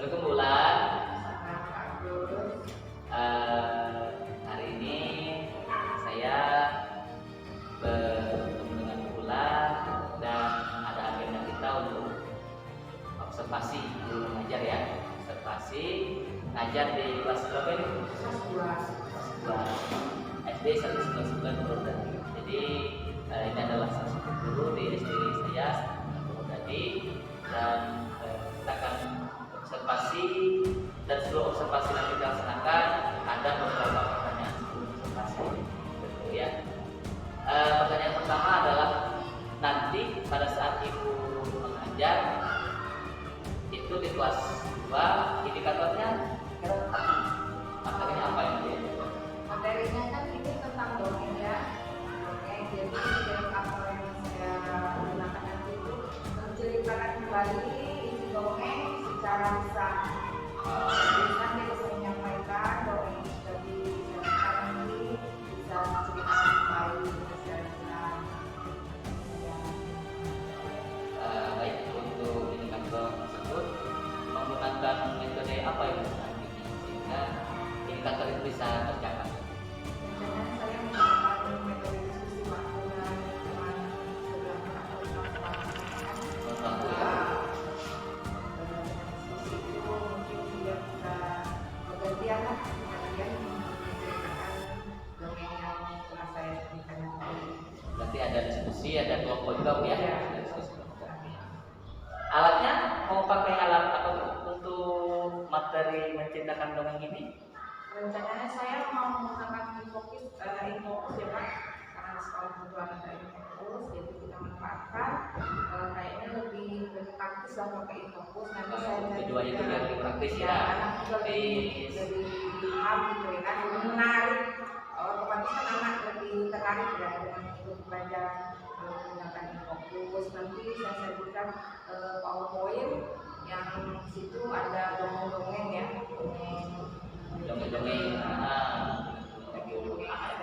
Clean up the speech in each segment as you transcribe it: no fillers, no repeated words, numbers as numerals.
Assalamualaikum Bulan. Hari ini saya bertemu dengan Bulan dan ada agenda kita untuk observasi guru mengajar ya. Observasi ngajar di kelas berapa ini? Kelas 2 SD 199 Purwodadi. Jadi ini adalah salah satu guru di SD saya Purwodadi dan kita akan observasi, dan sebelum observasi nanti dilaksanakan ada beberapa pertanyaan sebelum observasi gitu ya. Pertanyaan pertama adalah nanti pada saat ibu mengajar itu di kelas 2 indikatornya kira materinya apa ya? Materinya kan ini tentang dongeng ya. Dongeng, jadi indikator yang saya gunakan nanti itu menceritakan kembali isi dongeng secara lisan. Nanti bisa menyampaikan dongeng yang sudah disampaikan nanti bisa diceritakan kembali secara lisan. Baik, untuk indikator tersebut menggunakan metode apa ya nanti sehingga indikator itu bisa tercapai? Biasanya saya menggunakan metode diskusi waktu dengan teman sebelah atau Waktu ya. diskusi itu mungkin dia bisa bergantian lah, kemudian menceritakan dongeng yang telah saya berikan nanti. Berarti ada diskusi, ada kelompok juga Bu ya? Iya. Ada diskusi kelompok. Alatnya mau pakai alat apa untuk materi menceritakan dongeng ini? Rencananya saya mau menggunakan infocus ya Pak, karena di sekolah kebetulan ada infocus, jadi kita manfaatkan kayaknya lebih praktis lah pakai infocus. Nanti saya Keduanya itu lebih praktis ya. anak juga lebih paham gitu ya kan, lebih menarik. Otomatis kan anak lebih tertarik ya dengan ikut belajar menggunakan infocus. Nanti saya sajikan PowerPoint yang situ ada dongeng-dongeng ya, Dongeng-dongeng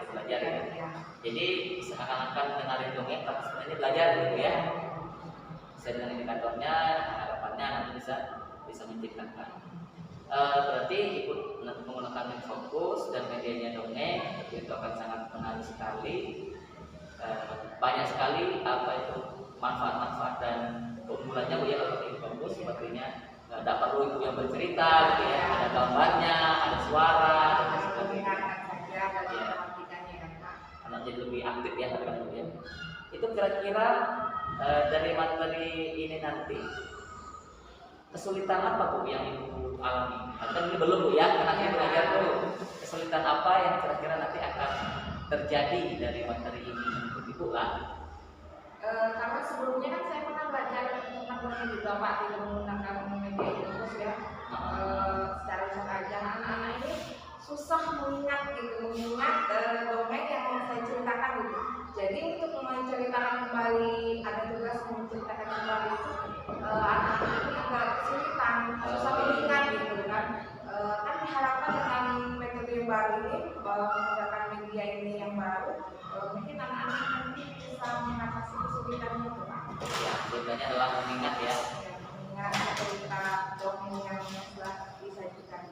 belajar ya. Jadi seakan-akan dengerin dongeng tapi sebenarnya belajar gitu ya. Bisa dengan indikatornya, harapannya nanti bisa menciptakan. Berarti ikut menggunakan fokus dan medianya dongeng itu akan sangat menarik sekali. Banyak sekali apa itu manfaat-manfaat dan keunggulannya Bu ya kalau pakai fokus sepertinya dapat ibu yang bercerita gitu ya, ada gambarnya, ada suara dan sebagainya. Anak jadi lebih aktif ya terkadang ya. Itu kira-kira dari materi ini nanti kesulitan apa Bu yang ibu alami? Kan ini belum Bu ya, karena kita belajar dulu. Kesulitan apa yang kira-kira nanti akan terjadi dari materi ini untuk ibu lah? Karena sebelumnya kan saya pernah belajar tentang dongeng juga Pak, tidak menggunakan media infus ya. Secara lisan aja anak-anak ini susah mengingat dongeng yang saya ceritakan gitu. Jadi untuk menceritakan kembali, ada tugas menceritakan kembali itu anak-anak ini agak kesulitan, susah mengingat gitu kan. Kan diharapkan dengan metode yang baru ini, menggunakan media ini yang baru, mungkin anak-anak nanti bisa mengatasi kesulitan itu Pak. Ya, kesulitannya adalah mengingat ya. Mengingat cerita dongeng yang telah disajikan.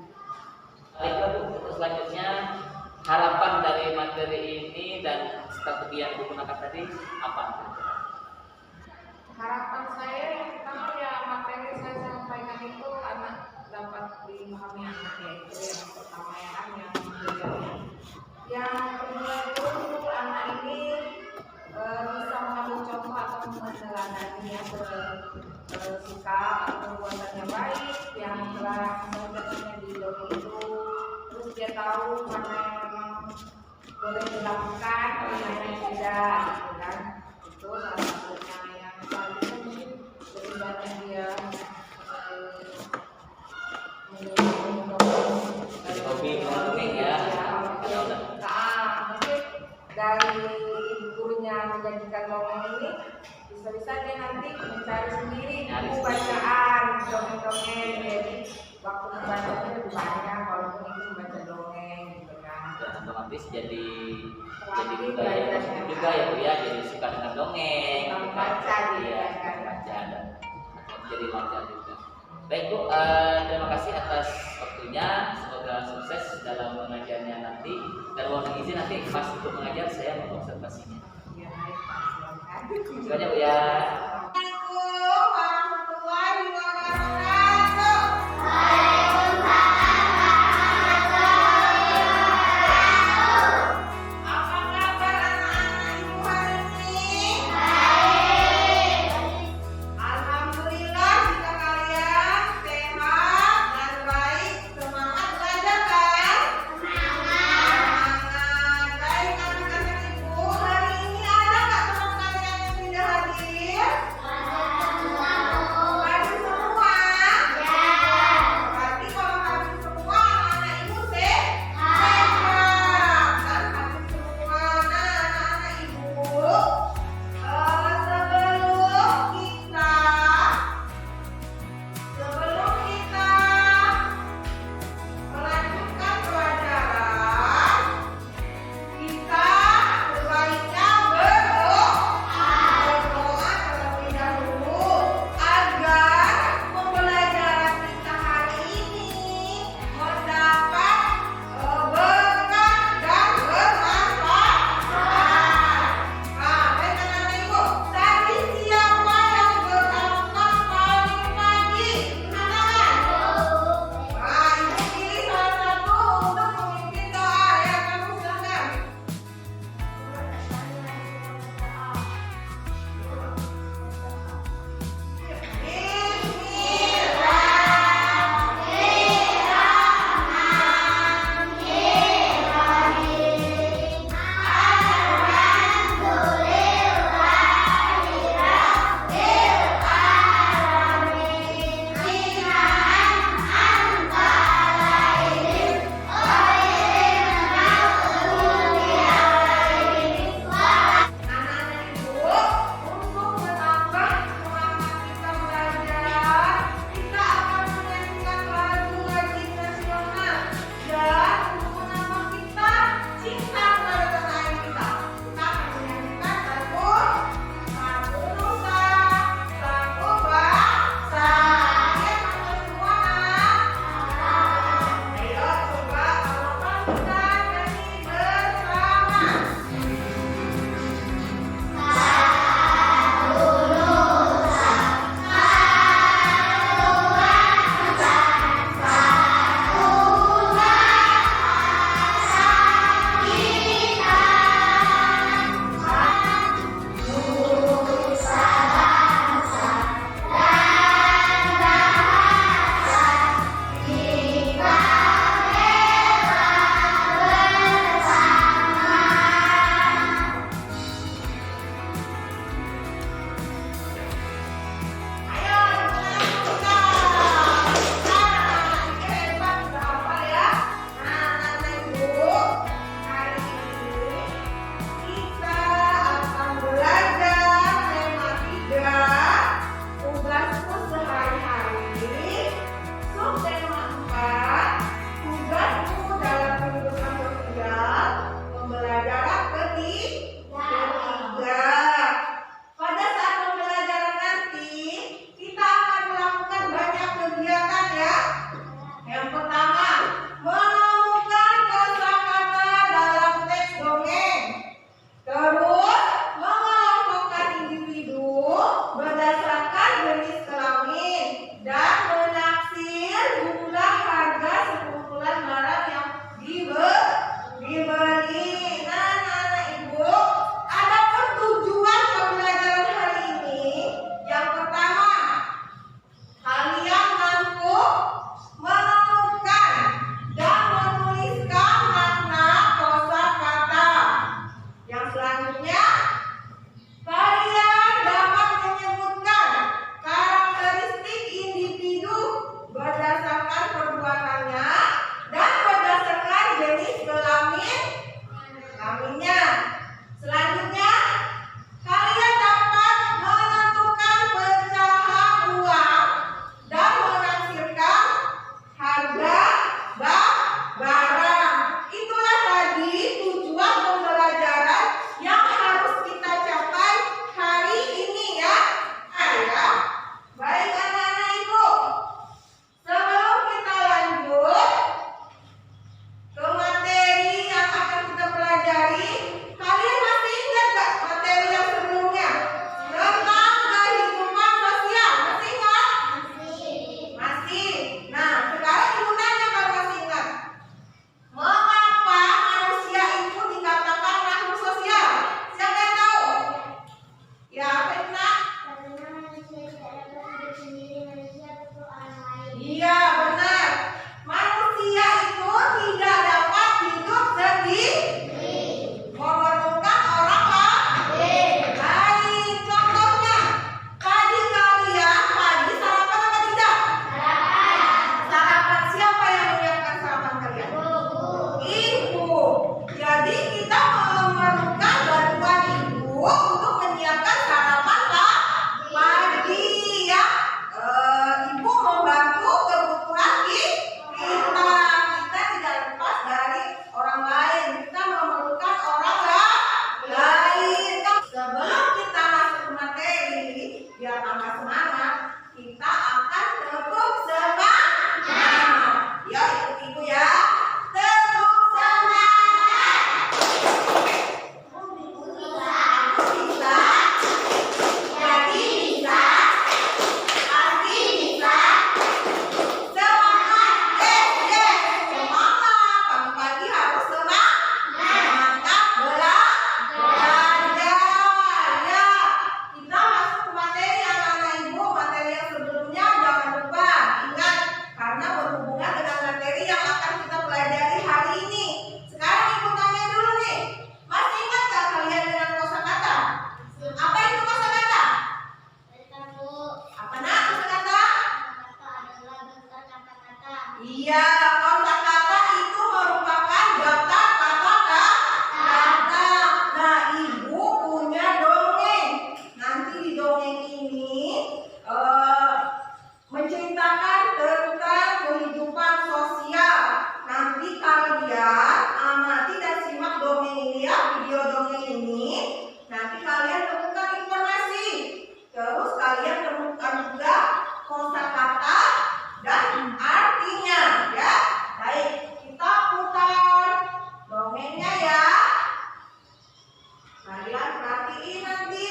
Baiklah Bu, untuk selanjutnya harapan dari materi ini dan strategi yang ibu gunakan tadi apa? Harapan saya yang pertama ya materi saya sampaikan itu anak dapat dimahami anak ya, itu yang pertama ya kan, yang kedua. Yang kedua itu anak ini bisa mengambil contoh atau meneladani yang bersikap atau perbuatan yang baik yang telah mengajarkannya di dongeng itu. Terus dia tahu mana yang memang boleh dilakukan, mana yang tidak, gitu kan. Itu salah satunya. Yang selanjutnya mungkin lebih banyak dia Dari hobi mendongeng ya. Mungkin dari ibu gurunya menjanjikan dongeng ini, bisa-bisa dia nanti mencari sendiri buku bacaan dongeng-dongeng, jadi waktu membacanya lebih banyak walaupun itu membaca dongeng gitu kan. Dan otomatis jadi budaya juga ya Bu ya, jadi suka dengan dongeng, membaca gitu ya, kan. baca dan jadi lancar juga. Baik Bu, terima kasih atas waktunya. Semoga sukses dalam mengajarnya nanti. Dan mohon izin nanti pas untuk mengajar saya mengobservasinya. Ya, baik Pak, silakan. Terima kasih Bu ya. Assalamualaikum warahmatullahi wabarakatuh. Apa kabar anak-anak ibu hari ini? Alhamdulillah jika kalian sehat dan baik, semangat belajar kan? Semangat. Baik anak-anak ibu, hari ini ada nggak teman kalian yang tidak hadir? Iya, kosakata itu merupakan daftar kata-kata. Nah, Ibu punya dongeng. Nanti di dongeng ini menceritakan tentang kehidupan sosial. Nanti kalian amati dan simak dongeng ini ya, video dongeng ini. Nanti kalian temukan informasi. Terus kalian temukan juga kosakata dan artinya ya. Baik, kita putar dongengnya ya. Kalian perhatiin nanti.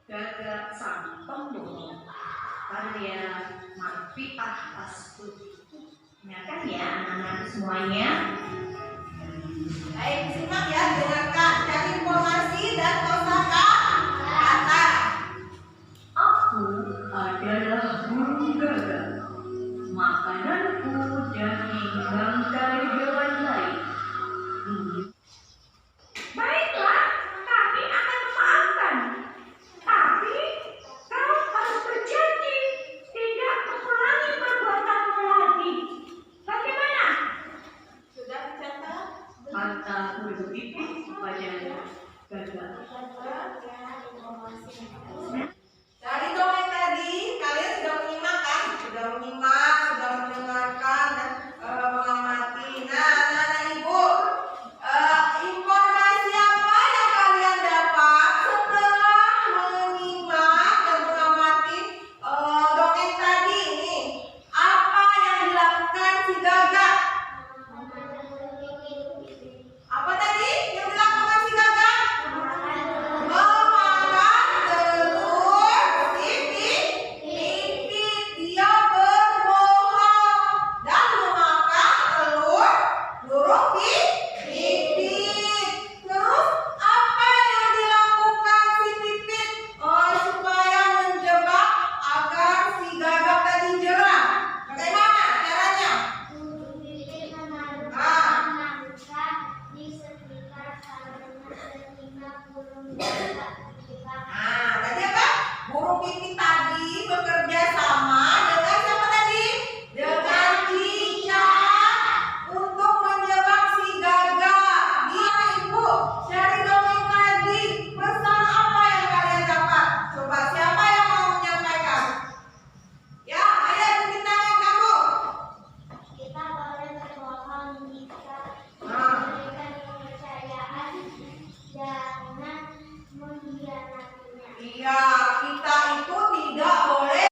Gagak sang pembohong karya Marfiah Astuti. Ingatkan ya anak-anak semuanya. Baik, simak ya, dengarkan. Cari informasi dan kosakata. Aku adalah burung gagak. Makananku daging bangkai hewan lain. Baiklah, kami akan maafkan. Tapi kau harus berjanji tidak mengulangi perbuatanmu lagi. Bagaimana? Sudah dicatat? Kata guru itu kepada gagak. Dari dongeng tadi kalian sudah menyimak kan? Sudah menyimak, sudah mendengarkan dan mengamati. Nah, Ibu, informasi apa yang kalian dapat setelah menyimak dan mengamati dongeng tadi ini? Apa yang dilakukan si gagak? Apa tadi yang dilakukan si gagak? Memakan telur pipit. Dia berbohong dan memakan telur burung pipit. Terus apa yang dilakukan si pipit supaya menjebak agar si gagak tadi jerah? Bagaimana caranya? Nah, tadi apa? Burung pipit tadi bekerja sama dengan siapa tadi? Dengan cicak untuk menjebak si gagak. Gimana Ibu? Dari dongeng tadi pesan apa yang kalian dapat? Coba siapa yang mau menyampaikan? Ya, ayo tunjuk tangan kamu. Kita boleh berbohong jika Nah. memberikan kepercayaan, jangan mengkhianatinya. Iya, kita itu tidak boleh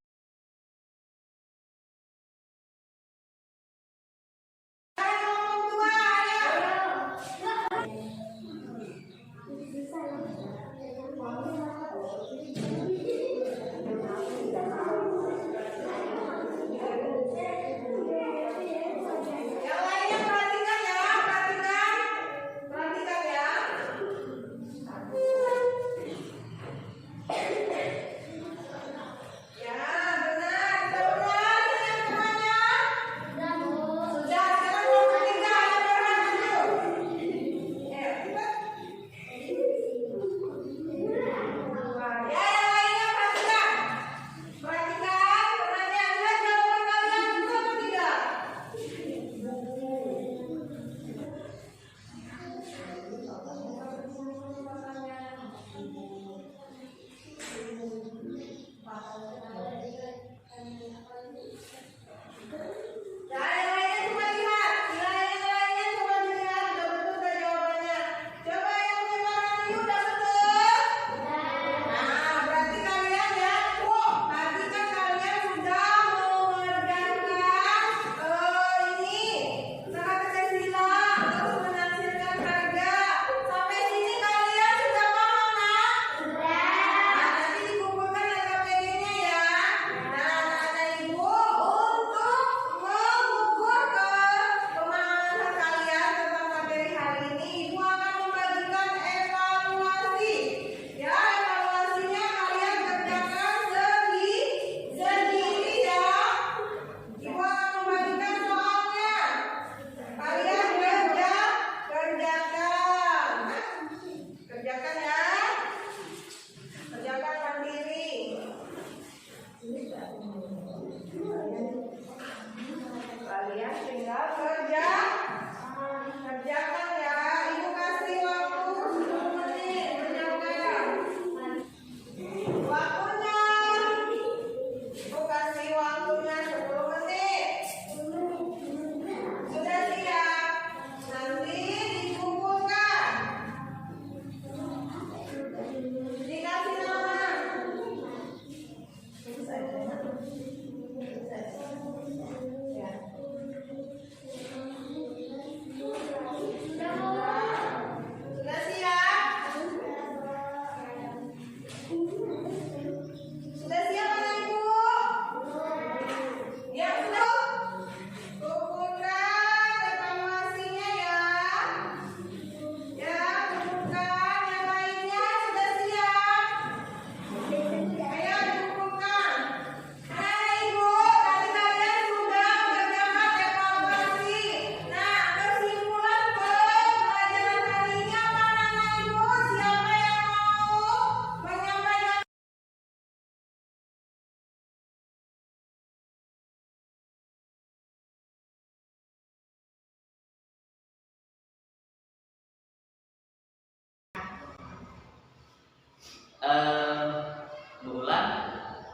Bulan,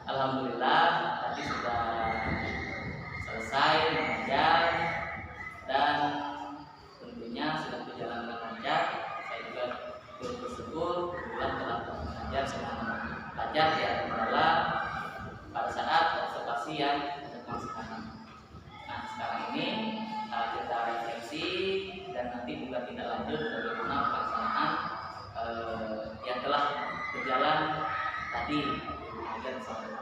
alhamdulillah tadi sudah selesai mengajar dan tentunya sudah berjalan dengan lancar. Saya juga bersyukur bulan telah mengajar selama belajar di adalah pada saat observasi yang sedang sekarang. Nah sekarang ini kita refleksi dan nanti juga tidak lanjut bagaimana pelaksanaan yang telah berjalan tadi mengajar sampai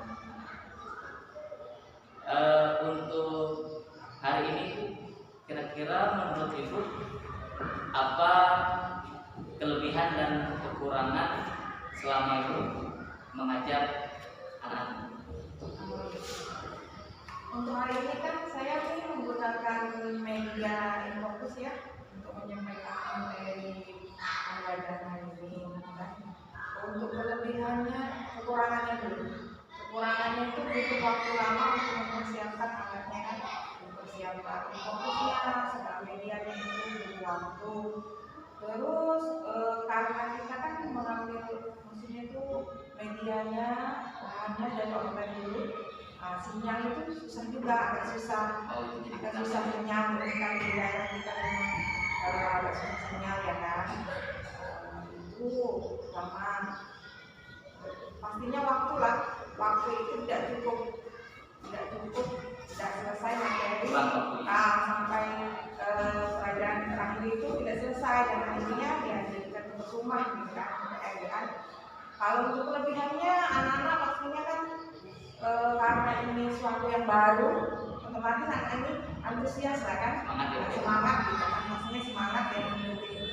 untuk hari ini kira-kira menurut Ibu apa kelebihan dan kekurangan selama Ibu mengajar anak-anak? Untuk hari ini kan saya ini menggunakan media Infokus ya untuk menyampaikan materi pembelajaran hari ini. Untuk kelebihannya, kekurangannya dulu. Kekurangannya itu butuh waktu lama untuk mempersiapkan anaknya kan, mempersiapkan Infokusnya, segala medianya itu butuh waktu. Terus karena kita kan mengambil maksudnya itu medianya, bahannya dari online dulu. Sinyal itu susah juga, agak susah sinyal kan di daerah kita memang agak susah sinyal ya kan. Itu lama. Pastinya waktu itu tidak cukup, tidak selesai materi. Sampai pelajaran terakhir itu tidak selesai dan akhirnya ya dijadikan tugas rumah gitu kan. Kalau untuk kelebihannya anak-anak pastinya kan karena ini suatu yang baru, otomatis anak ini antusias lah kan, semangat gitu kan, maksudnya semangat yang mengikuti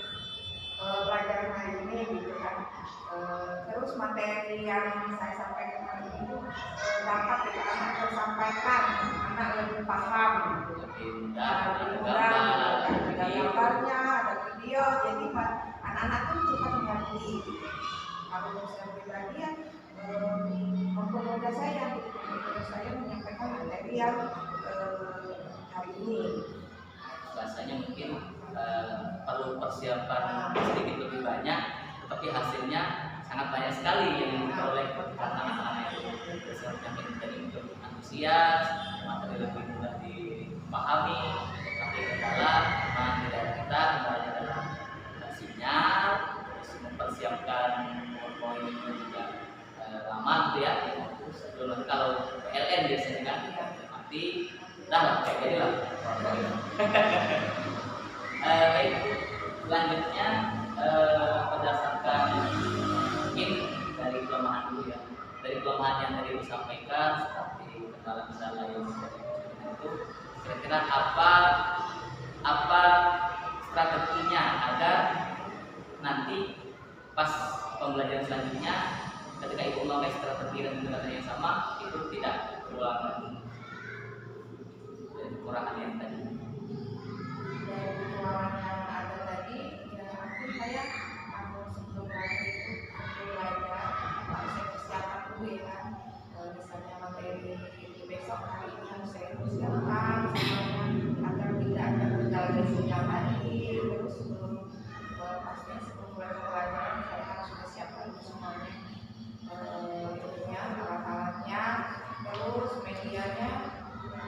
pelajaran hari ini gitu kan. Terus materi yang saya sampaikan hari ini dapat kita anak tersampaikan, anak lebih paham gitu. Ada gambarnya, ada video, jadi anak-anak tuh cepat mengerti. Kalau saya pribadi ya mempermudah saya menyampaikan materi yang hari ini. Bahasanya mungkin perlu persiapan sedikit lebih banyak, tetapi hasilnya sangat banyak sekali yang diperoleh karena anak-anak itu persiapan menjadi untuk antusias, materi lebih mudah dipahami, tapi kendala memang di daerah kita kendalanya adalah sinyal, terus mempersiapkan poin itu juga lama gitu ya. Sebelum kalau PLN biasanya kan nanti dah lah kayak gini lah. Baik, selanjutnya berdasarkan mungkin dari kelemahan dulu ya, dari kelemahan yang tadi disampaikan seperti kendala-kendala yang itu, kira-kira apa strateginya agar nanti pas pembelajaran selanjutnya ketika ibu memakai strategi dan pendekatan yang sama itu tidak berulang lagi dari kekurangan yang tadi. Dari kekurangan yang ada tadi, ya aku saya sebelum belajar itu belajar harus saya persiapkan dulu ya kan. Misalnya materi itu besok hari ini harus saya persiapkan semuanya agar tidak ada kendala dari sinyal tadi. Terus pastinya sebelum mulai pembelajaran saya harus persiapkan dulu semuanya. Alat-alatnya, terus medianya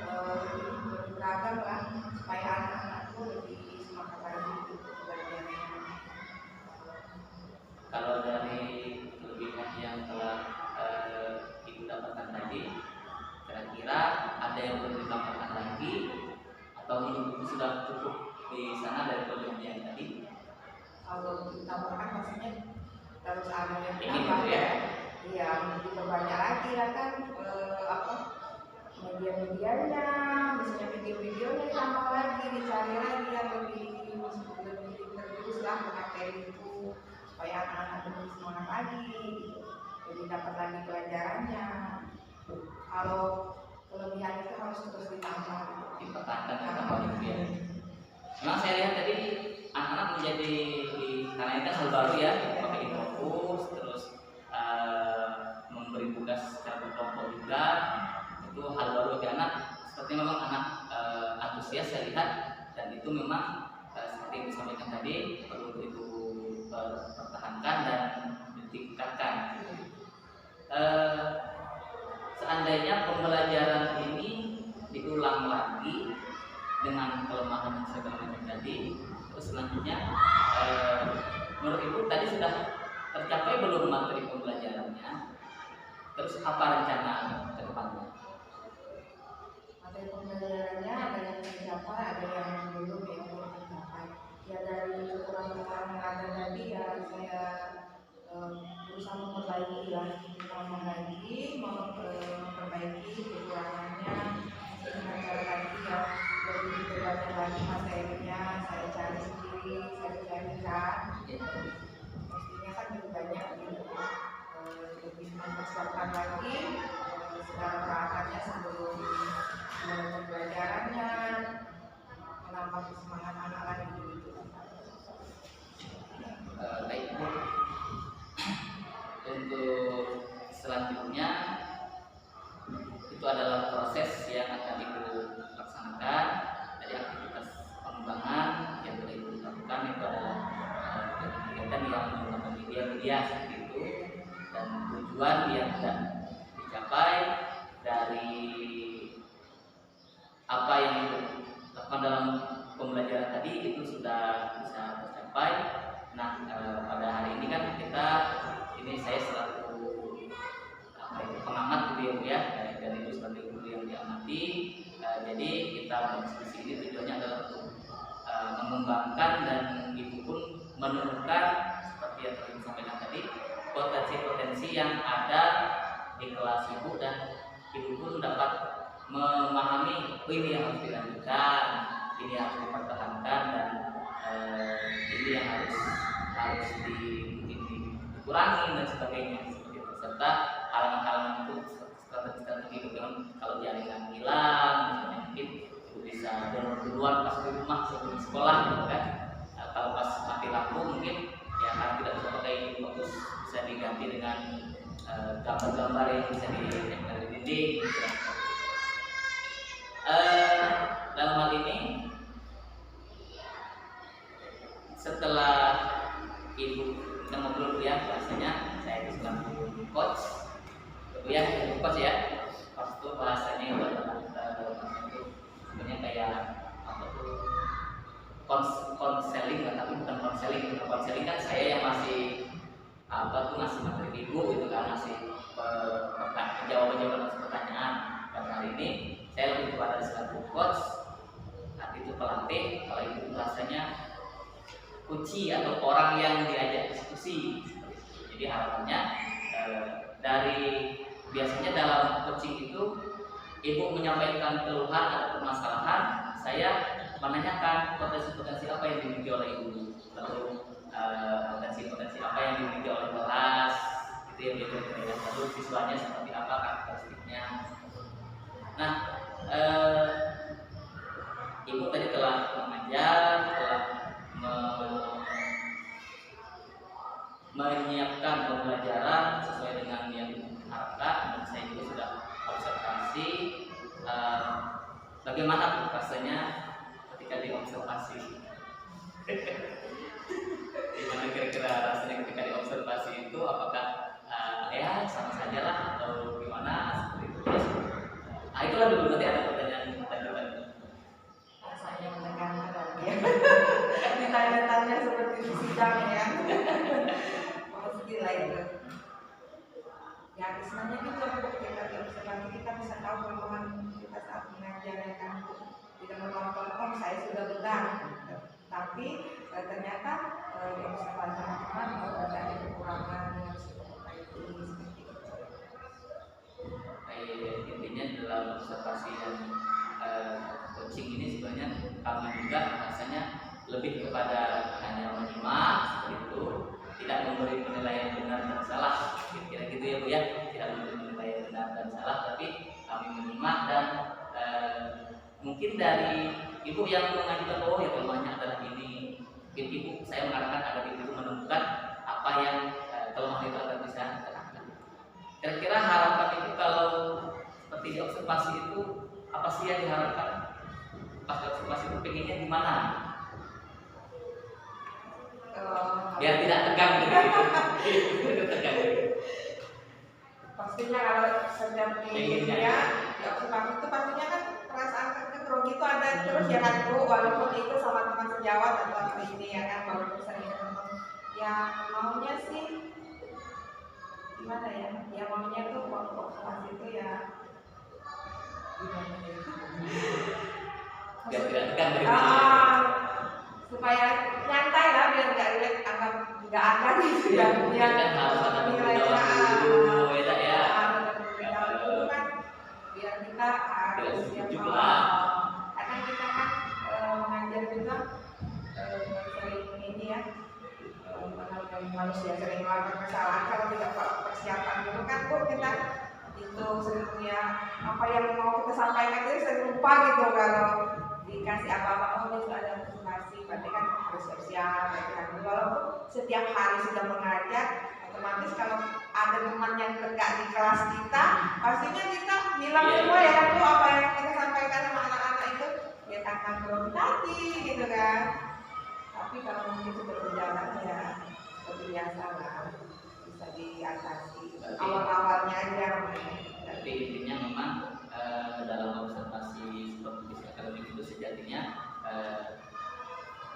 lebih beragam lah supaya anak-anakku lebih semangat lagi untuk belajarnya. Kalau dari kelebihan yang telah ibu dapatkan tadi, kira-kira ada yang perlu ditambahkan lagi atau menurut sudah cukup di sana dari kelebihan yang tadi? Kalau ditambahkan pastinya terus ada yang Ini ditambah gitu ya. Iya, diperbanyak lagi ya kan media-medianya, misalnya video-videonya ditambah lagi, dicari lagi yang lebih terus lah materi itu supaya anak-anak lebih semangat lagi, jadi dapat lagi pelajarannya. Kalau kelebihan itu harus terus ditambah, Dipertahankan dengan kelebihan. Memang saya lihat tadi anak-anak menjadi karena ini kan hal baru ya, pakai Infokus, terus memberi tugas secara berkelompok juga, itu hal baru bagi anak. Seperti memang anak antusias saya lihat, dan itu memang seperti yang disampaikan tadi perlu itu pertahankan dan ditingkatkan. seandainya pembelajaran ini diulang lagi dengan kelemahan segala macam tadi, terus selanjutnya menurut Ibu tadi sudah tercapai belum materi pembelajarannya? Terus apa rencana ke depannya? Materi pembelajarannya ada yang tercapai, ada yang belum tercapai. Ya dari kekurangan yang ada tadi ya saya berusaha memperbaiki kekurangannya dengan cara tadi ya lebih diperbanyak lagi materinya, saya cari sendiri, saya carikan. Mestinya kan lebih banyak gitu, lebih mempersiapkan lagi segala peralatannya sebelum pembelajarannya, menambah semangat anak lagi gitu. Baik Bu, untuk selanjutnya itu adalah proses yang akan Ibu laksanakan dari aktivitas pengembangan yang boleh Ibu lakukan. Itu adalah kegiatan yang menggunakan media seperti itu, dan tujuan yang akan dicapai dari apa yang Ibu lakukan dalam pembelajaran tadi itu sudah bisa tercapai. Nah, pada hari ini kan saya selaku pengamat gitu ya, dan itu sebagai guru yang diamati. Jadi kita berdiskusi ini tujuannya adalah untuk mengembangkan, dan Ibu pun menemukan seperti yang telah disampaikan tadi, potensi-potensi yang ada di kelas Ibu, dan Ibu pun dapat memahami ini yang harus dilanjutkan, ini yang harus dipertahankan, dan ini yang harus dikurangi dan sebagainya seperti itu, serta halangan-halangan untuk strategi kalau jaringan hilang misalnya, mungkin Ibu bisa download duluan pas di rumah sebelum sekolah gitu kan. Kalau pas mati lampu mungkin ya karena tidak bisa pakai fokus, bisa diganti dengan gambar-gambar yang bisa ditempel di dinding gitu kan. Dalam hal ini setelah Ibu ngobrol ya, bahasanya saya itu selaku coach gitu ya, coach ya. Coach itu bahasanya itu adalah sebenarnya kayak apa tuh, konseling, tapi bukan konseling. Konseling kan saya yang masih apa tuh, ngasih materi Ibu gitu kan, ngasih jawaban atas pertanyaan. Pada hari ini saya lebih kepada selaku coach, nanti itu pelatih, kalau Ibu bahasanya kunci atau orang yang diajak diskusi. Jadi harapannya dari biasanya dalam coaching itu Ibu menyampaikan keluhan atau permasalahan, saya menanyakan potensi-potensi apa yang dimiliki oleh Ibu, lalu potensi-potensi apa yang dimiliki oleh kelas, itu yang Ibu tanyakan, lalu siswanya seperti apa karakteristiknya. Nah, Ibu tadi telah mengajar, telah menyiapkan pembelajaran sesuai dengan yang diharapkan, dan saya juga sudah observasi bagaimana rasanya ketika diobservasi. Gimana kira-kira rasanya ketika diobservasi itu, apakah ya sama saja lah atau gimana seperti itu. Terus itulah dulu, nanti ada pertanyaan lanjutan. Rasanya menegangkan ya. Ditanya-tanya seperti di sidang ya. Gila itu. Ya sebenarnya itu kita observasi, kita bisa tahu kelemahan kita saat mengajar ya kan. Tidak melakukan saya sudah benar, tapi ternyata di observasi teman ada kekurangan yang harus diperbaiki seperti itu. Intinya dalam observasi dan coaching ini sebenarnya kami juga rasanya lebih kepada hanya menyimak seperti itu, tidak memberi penilaian benar dan salah, kira-kira gitu ya Bu ya, tidak memberi penilaian benar dan salah, tapi kami menyimak, dan mungkin dari Ibu yang mengajukan, oh ya kelemahannya adalah ini, mungkin Ibu, saya mengharapkan agar Ibu menemukan apa yang kelemahan itu akan bisa diterapkan. Kira-kira harapan Ibu kalau seperti di observasi itu, apa sih yang diharapkan? Pas observasi itu pengennya gimana? Oh, biar tidak tegang gitu. pas Pastinya kalau seperti Pengennya. ya, ya observasi itu pastinya kan perasaan grogi itu ada terus ya kan Bu, walaupun itu sama teman sejawat atau ini ya kan, walaupun sering ketemu. Ya maunya sih gimana ya? Ya maunya tuh waktu observasi itu ya gimana ya? Biar tidak tegang dari Supaya nyantai lah, biar nggak relate, anggap nggak ada gitu ya. Mungkin kan harus ada pemberitahuan dulu, ya tak ya. Pemberitahuan dulu kan biar kita harus Tidak siap setuju paham. lah. Karena kita kan mengajar juga sering ini ya, menghargai manusia, sering melakukan kesalahan. Kalau tidak persiapan dulu kan Bu, kita itu sering ya apa yang mau kita sampaikan itu sering lupa gitu kalau dikasih apa-apa. Oh besok ada presentasi, berarti kan harus siap-siap latihan dulu. Walaupun setiap hari sudah mengajar, otomatis kalau ada teman yang tegak di kelas kita, pastinya kita bilang semua ya kan Bu, apa yang kita sampaikan sama anak-anak itu ya akan grogi tadi gitu kan. Tapi kalau mungkin sudah berjalan ya seperti biasa lah, bisa diatasi awal-awalnya aja. Tapi intinya memang dalam observasi seperti bisnis akademik itu sejatinya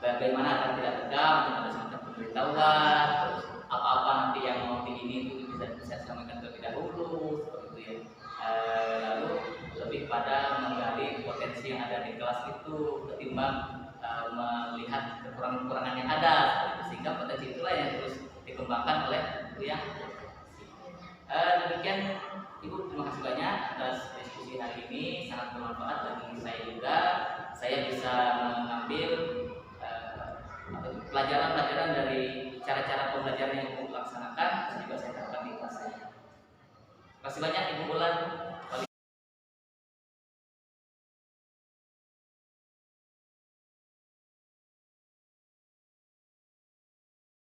bagaimana agar tidak tegang, ada semacam pemberitahuan, terus apa-apa nanti yang mau di ini itu bisa sampaikan terlebih dahulu seperti itu ya. Lalu lebih pada menggali potensi yang ada di kelas itu ketimbang melihat kekurangan-kekurangan yang ada, sehingga potensi itulah yang terus dikembangkan oleh guru yang demikian. Ibu, terima kasih banyak atas diskusi hari ini, sangat bermanfaat bagi saya juga. Saya bisa mengambil pelajaran-pelajaran dari cara-cara pembelajaran yang Ibu laksanakan, juga saya terapkan di kelas saya. Terima kasih banyak Ibu Bulan.